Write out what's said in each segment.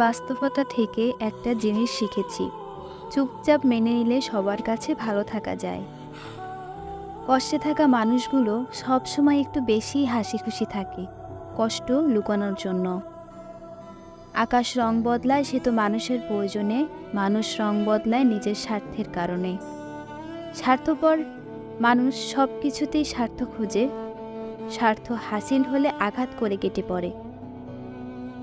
বাস্তবতা থেকে একটা জিনিস শিখেছি, চুপচাপ মেনে নিলে সবার কাছে ভালো থাকা যায়। কষ্টে থাকা মানুষগুলো সবসময় একটু বেশি হাসি খুশি থাকে, কষ্ট লুকানোর জন্য। আকাশ রং বদলায় সে তো মানুষের প্রয়োজনে, মানুষ রং বদলায় নিজের স্বার্থের কারণে। স্বার্থপর মানুষ সব কিছুতেই স্বার্থ খোঁজে, স্বার্থ হাসিল হলে আঘাত করে কেটে পড়ে।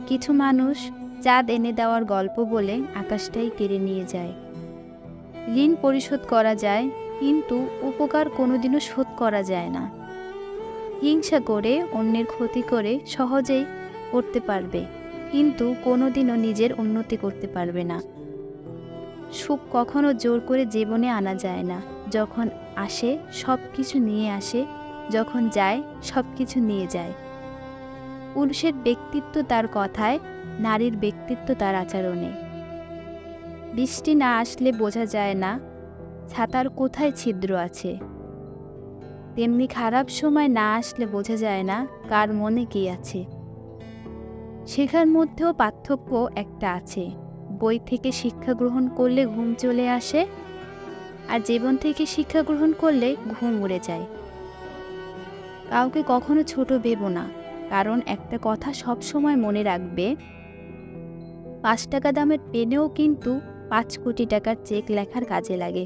কিছু মানুষ চাঁদ এনে দেওয়ার গল্প বলে আকাশটাই কেড়ে নিয়ে যায়। ঋণ পরিশোধ করা যায়, কিন্তু উপকার কোনোদিনও শোধ করা যায় না। হিংসা করে অন্যের ক্ষতি করে সহজেই করতে পারবে, কিন্তু কোনোদিনও নিজের উন্নতি করতে পারবে না। সুখ কখনো জোর করে জীবনে আনা যায় না। যখন আসে সব কিছু নিয়ে আসে, যখন যায় সব কিছু নিয়ে যায়। পুরুষের ব্যক্তিত্ব তার কথায়, নারীর ব্যক্তিত্ব তার আচরণে। বৃষ্টি না আসলে বোঝা যায় না ছাতার কোথায় ছিদ্র আছে, তেমনি খারাপ সময় না আসলে বোঝা যায় না কার মনে কি আছে। শেখার মধ্যেও পার্থক্য একটা আছে। বই থেকে শিক্ষা গ্রহণ করলে ঘুম চলে আসে, আর জীবন থেকে শিক্ষা গ্রহণ করলে ঘুম উড়ে যায়। কাউকে কখনো ছোট ভেবো না, কারণ একটা কথা সব সময় মনে রাখবে, 5 টাকা দামের পেনেও কিন্তু 5 কোটি টাকার চেক লেখার কাজে লাগে।